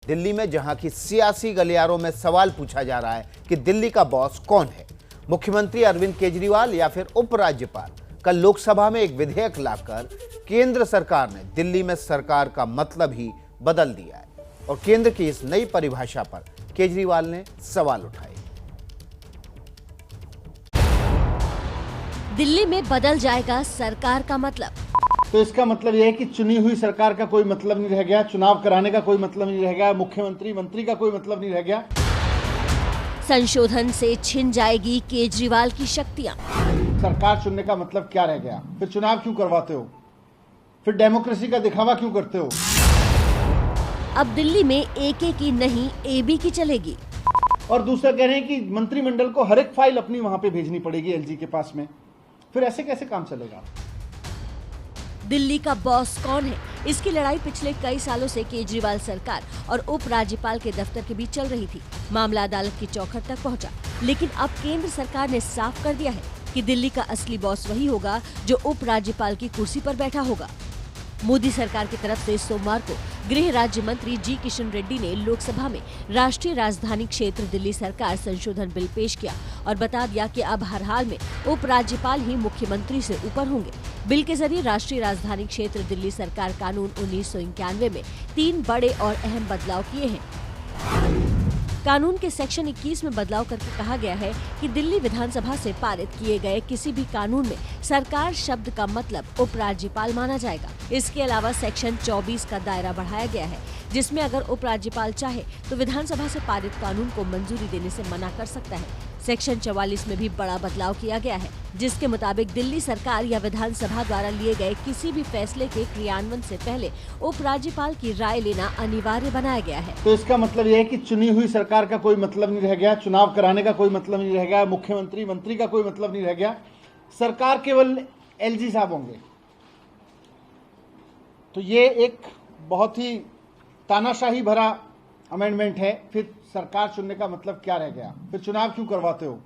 दिल्ली में जहां की सियासी गलियारों में सवाल पूछा जा रहा है कि दिल्ली का बॉस कौन है, मुख्यमंत्री अरविंद केजरीवाल या फिर उपराज्यपाल। कल लोकसभा में एक विधेयक लाकर केंद्र सरकार ने दिल्ली में सरकार का मतलब ही बदल दिया है और केंद्र की इस नई परिभाषा पर केजरीवाल ने सवाल उठाए। दिल्ली में बदल जाएगा सरकार का मतलब। तो इसका मतलब यह है कि चुनी हुई सरकार का कोई मतलब नहीं रह गया, चुनाव कराने का कोई मतलब नहीं रह गया, मुख्यमंत्री मंत्री का कोई मतलब नहीं रह गया। संशोधन से छिन जाएगी केजरीवाल की शक्तियां। सरकार चुनने का मतलब क्या रह गया? फिर चुनाव क्यों करवाते हो? फिर डेमोक्रेसी का दिखावा क्यों करते हो? अब दिल्ली में एके की नहीं एबी की चलेगी। और दूसरा कह रहे हैं कि मंत्रिमंडल को हर एक फाइल अपनी वहां पे भेजनी पड़ेगी एलजी के पास में। फिर ऐसे कैसे काम चलेगा? दिल्ली का बॉस कौन है, इसकी लड़ाई पिछले कई सालों से केजरीवाल सरकार और उपराज्यपाल के दफ्तर के बीच चल रही थी। मामला अदालत की चौखट तक पहुंचा, लेकिन अब केंद्र सरकार ने साफ कर दिया है कि दिल्ली का असली बॉस वही होगा जो उपराज्यपाल की कुर्सी पर बैठा होगा। मोदी सरकार की तरफ से सोमवार को गृह राज्य मंत्री जी किशन रेड्डी ने लोकसभा में राष्ट्रीय राजधानी क्षेत्र दिल्ली सरकार संशोधन बिल पेश किया और बता दिया कि अब हर हाल में उपराज्यपाल ही मुख्यमंत्री से ऊपर होंगे। बिल के जरिए राष्ट्रीय राजधानी क्षेत्र दिल्ली सरकार कानून 1991 में 3 बड़े और अहम बदलाव किए हैं। कानून के सेक्शन 21 में बदलाव करके कहा गया है कि दिल्ली विधानसभा से पारित किए गए किसी भी कानून में सरकार शब्द का मतलब उपराज्यपाल माना जाएगा। इसके अलावा सेक्शन 24 का दायरा बढ़ाया गया है, जिसमें अगर उपराज्यपाल चाहे तो विधानसभा से पारित कानून को मंजूरी देने से मना कर सकता है। सेक्शन 44 में भी बड़ा बदलाव किया गया है, जिसके मुताबिक दिल्ली सरकार या विधानसभा द्वारा लिए गए किसी भी फैसले के क्रियान्वयन से पहले उपराज्यपाल की राय लेना अनिवार्य बनाया गया है। तो इसका मतलब यह है कि चुनी हुई सरकार का कोई मतलब नहीं रह गया, चुनाव कराने का कोई मतलब नहीं रह गया, मुख्यमंत्री मंत्री का कोई मतलब नहीं रह गया। सरकार केवल एलजी साहब होंगे। तो ये एक बहुत ही तानाशाही भरा अमेंडमेंट है। फिर सरकार चुनने का मतलब क्या रह गया? फिर चुनाव क्यों करवाते हो?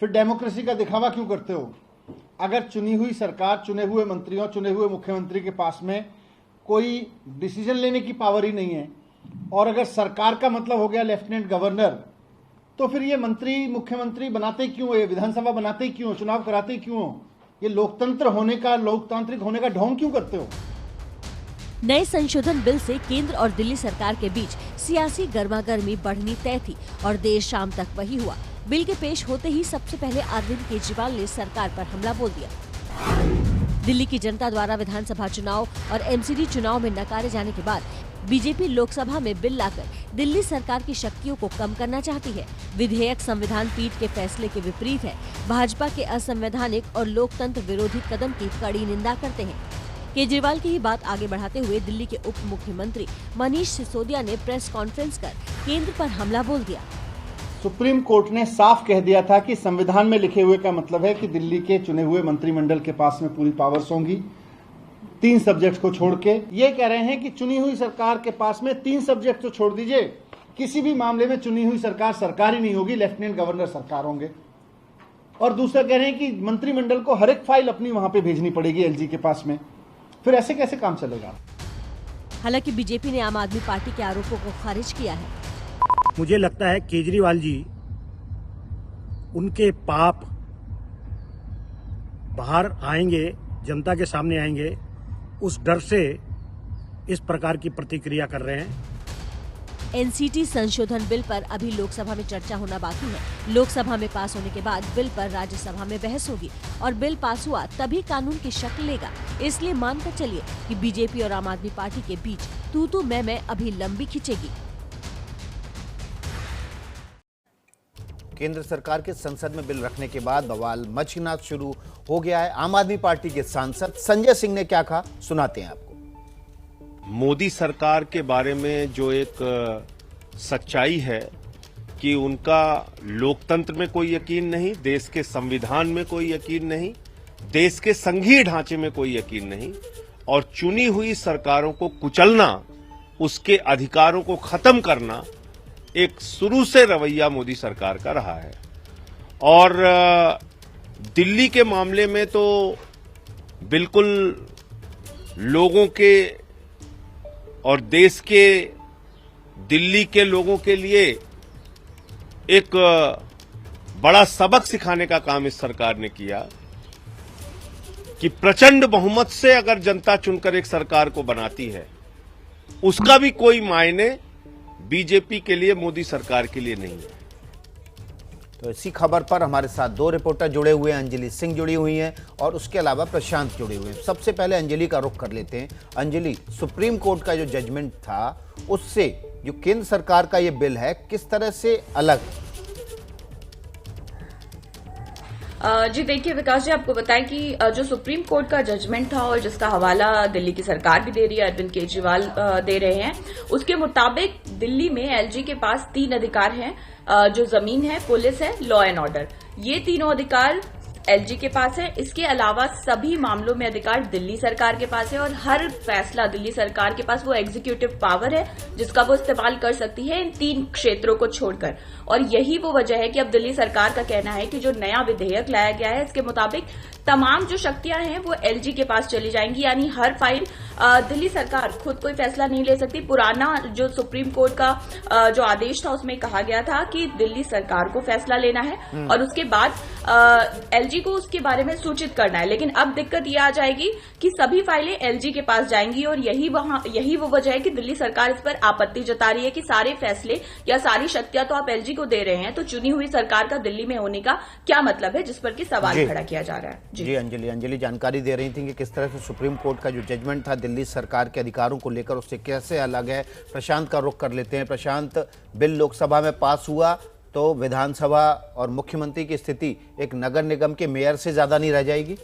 फिर डेमोक्रेसी का दिखावा क्यों करते हो? अगर चुनी हुई सरकार, चुने हुए मंत्रियों, चुने हुए मुख्यमंत्री के पास में कोई डिसीजन लेने की पावर ही नहीं है और अगर सरकार का मतलब हो गया लेफ्टिनेंट गवर्नर, तो फिर ये मंत्री मुख्यमंत्री बनाते क्यों? ये विधानसभा बनाते क्यों? चुनाव कराते क्यों? ये लोकतांत्रिक होने का ढोंग क्यों करते हो? नए संशोधन बिल से केंद्र और दिल्ली सरकार के बीच सियासी गर्मागर्मी बढ़नी तय थी और देर शाम तक वही हुआ। बिल के पेश होते ही सबसे पहले अरविंद केजरीवाल ने सरकार पर हमला बोल दिया। दिल्ली की जनता द्वारा विधानसभा चुनाव और एमसीडी चुनाव में नकारे जाने के बाद बीजेपी लोकसभा में बिल लाकर दिल्ली सरकार की शक्तियों को कम करना चाहती है। विधेयक संविधान पीठ के फैसले के विपरीत है। भाजपा के असंवैधानिक और लोकतंत्र विरोधी कदम की कड़ी निंदा करते हैं। केजरीवाल की ही बात आगे बढ़ाते हुए दिल्ली के उप मुख्यमंत्री मनीष सिसोदिया ने प्रेस कॉन्फ्रेंस कर केंद्र पर हमला बोल दिया। सुप्रीम कोर्ट ने साफ कह दिया था कि संविधान में लिखे हुए का मतलब है कि दिल्ली के चुने हुए मंत्रिमंडल के पास में पूरी पावर्स होंगी, 3 सब्जेक्ट को छोड़ के। ये कह रहे हैं कि चुनी हुई सरकार के पास में 3 सब्जेक्ट तो छोड़ दीजिए, किसी भी मामले में चुनी हुई सरकार सरकार ही नहीं होगी, लेफ्टिनेंट गवर्नर सरकार होंगे। और दूसरा कह रहे हैं कि मंत्रिमंडल को हर एक फाइल अपनी वहां पे भेजनी पड़ेगी एलजी के पास में। फिर ऐसे कैसे काम चलेगा? हालांकि बीजेपी ने आम आदमी पार्टी के आरोपों को खारिज किया है। मुझे लगता है केजरीवाल जी उनके पाप बाहर आएंगे, जनता के सामने आएंगे, उस डर से इस प्रकार की प्रतिक्रिया कर रहे हैं। एनसीटी संशोधन बिल पर अभी लोकसभा में चर्चा होना बाकी है। लोकसभा में पास होने के बाद बिल पर राज्यसभा में बहस होगी और बिल पास हुआ तभी कानून की शक्ल लेगा। इसलिए मानकर चलिए कि बीजेपी और आम आदमी पार्टी के बीच तू मैं अभी लंबी खिंचेगी। केंद्र सरकार के संसद में बिल रखने के बाद बवाल मचना शुरू हो गया है। आम आदमी पार्टी के सांसद संजय सिंह ने क्या कहा, सुनाते हैं आपको। मोदी सरकार के बारे में जो एक सच्चाई है कि उनका लोकतंत्र में कोई यकीन नहीं, देश के संविधान में कोई यकीन नहीं, देश के संघीय ढांचे में कोई यकीन नहीं और चुनी हुई सरकारों को कुचलना, उसके अधिकारों को खत्म करना एक शुरू से रवैया मोदी सरकार का रहा है। और दिल्ली के मामले में तो बिल्कुल लोगों के और देश के दिल्ली के लोगों के लिए एक बड़ा सबक सिखाने का काम इस सरकार ने किया कि प्रचंड बहुमत से अगर जनता चुनकर एक सरकार को बनाती है, उसका भी कोई मायने बीजेपी के लिए, मोदी सरकार के लिए नहीं है। तो इसी खबर पर हमारे साथ दो रिपोर्टर जुड़े हुए हैं। अंजलि सिंह जुड़ी हुई हैं और उसके अलावा प्रशांत जुड़े हुए हैं। सबसे पहले अंजलि का रुख कर लेते हैं। अंजलि, सुप्रीम कोर्ट का जो जजमेंट था उससे जो केंद्र सरकार का ये बिल है किस तरह से अलग है? जी देखिए विकास जी, आपको बताएं कि जो सुप्रीम कोर्ट का जजमेंट था और जिसका हवाला दिल्ली की सरकार भी दे रही है, अरविंद केजरीवाल दे रहे हैं, उसके मुताबिक दिल्ली में एलजी के पास 3 अधिकार हैं, जो जमीन है, पुलिस है, लॉ एंड ऑर्डर। ये तीनों अधिकार एलजी के पास है। इसके अलावा सभी मामलों में अधिकार दिल्ली सरकार के पास है और हर फैसला दिल्ली सरकार के पास वो एग्जीक्यूटिव पावर है जिसका वो इस्तेमाल कर सकती है इन 3 क्षेत्रों को छोड़कर। और यही वो वजह है कि अब दिल्ली सरकार का कहना है कि जो नया विधेयक लाया गया है इसके मुताबिक तमाम जो शक्तियां हैं वो एलजी के पास चली जाएंगी, यानी हर फाइल दिल्ली सरकार खुद कोई फैसला नहीं ले सकती। पुराना जो सुप्रीम कोर्ट का जो आदेश था उसमें कहा गया था कि दिल्ली सरकार को फैसला लेना है और उसके बाद एलजी को उसके बारे में सूचित करना है। लेकिन अब दिक्कत ये आ जाएगी कि सभी फाइलें एलजी के पास जाएंगी और यही वो वजह है कि दिल्ली सरकार इस पर आपत्ति जता रही है कि सारे फैसले या सारी शक्तियां तो आप एलजी को दे रहे हैं, तो चुनी हुई सरकार का दिल्ली में होने का क्या मतलब है, जिस पर कि सवाल खड़ा किया जा रहा है। जी अंजलि जानकारी दे रही थी कि किस तरह से सुप्रीम कोर्ट का जो जजमेंट था दिल्ली सरकार के अधिकारों को लेकर उससे कैसे अलग है। प्रशांत का रुख कर लेते हैं। प्रशांत, बिल लोकसभा में पास हुआ तो विधानसभा और मुख्यमंत्री की स्थिति एक नगर निगम के मेयर से ज्यादा नहीं रह जाएगी?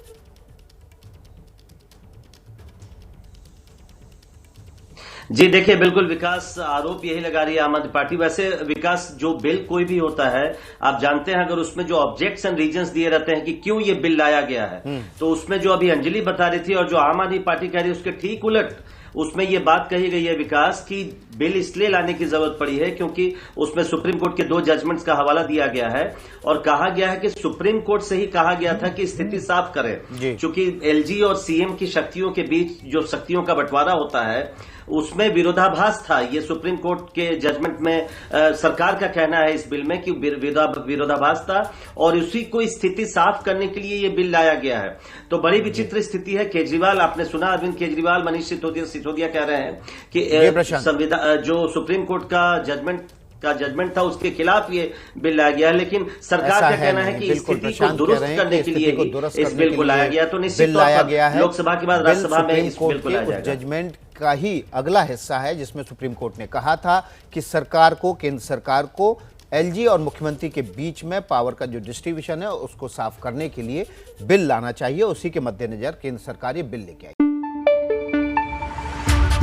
जी देखिए, बिल्कुल विकास आरोप यही लगा रही है आम आदमी पार्टी। वैसे विकास, जो बिल कोई भी होता है, आप जानते हैं अगर उसमें जो ऑब्जेक्ट्स एंड रीजंस दिए रहते हैं कि क्यों ये बिल लाया गया है, तो उसमें जो अभी अंजलि बता रही थी और जो आम आदमी पार्टी कह रही है उसके ठीक उलट उसमें ये बात कही गई है विकास की बिल इसलिए लाने की जरूरत पड़ी है क्योंकि उसमें सुप्रीम कोर्ट के 2 जजमेंट्स का हवाला दिया गया है और कहा गया है कि सुप्रीम कोर्ट से ही कहा गया था कि स्थिति साफ करें, क्योंकि एलजी और सीएम की शक्तियों के बीच जो शक्तियों का बंटवारा होता है उसमें विरोधाभास था। ये सुप्रीम कोर्ट के जजमेंट में सरकार का कहना है इस बिल में कि विरोधाभास था और उसी को स्थिति साफ करने के लिए ये बिल लाया गया है। तो बड़ी विचित्र स्थिति है। केजरीवाल, आपने सुना अरविंद केजरीवाल, मनीष सिसोदिया कह रहे हैं कि संविधान जो सुप्रीम कोर्ट का जजमेंट था उसके खिलाफ ये बिल लाया गया है, लेकिन सरकार का कहना है कि स्थिति को दुरुस्त करने के लिए ही इस बिल को लाया गया। तो निश्चित तौर पर लोकसभा के बाद राज्यसभा में इस बिल को लाया जाएगा। जजमेंट का ही अगला हिस्सा है जिसमें सुप्रीम कोर्ट ने कहा था कि सरकार को, केंद्र सरकार को एलजी और मुख्यमंत्री के बीच में पावर का जो डिस्ट्रीब्यूशन है उसको साफ करने के लिए बिल लाना चाहिए। उसी के मद्देनजर केंद्र सरकार ये बिल लेके आई।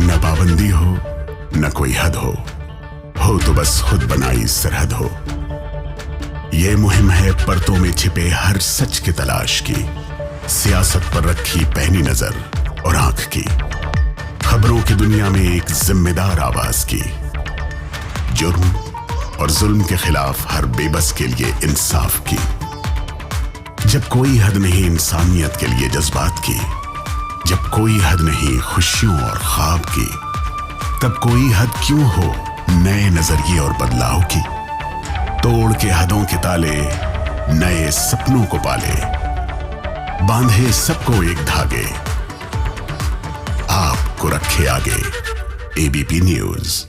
न पाबंदी हो न कोई हद हो तो बस खुद बनाई सरहद हो। ये मुहिम है परतों में छिपे हर सच की तलाश की, सियासत पर रखी पैनी नजर और आंख की, खबरों की दुनिया में एक जिम्मेदार आवाज की, जुर्म और जुल्म के खिलाफ हर बेबस के लिए इंसाफ की। जब कोई हद नहीं इंसानियत के लिए जज्बात की, जब कोई हद नहीं खुशियों और ख्वाब की, तब कोई हद क्यों हो नए नजरिए और बदलाव की। तोड़ के हदों के ताले नए सपनों को पाले, बांधे सबको एक धागे, आपको रखे आगे। ABP news.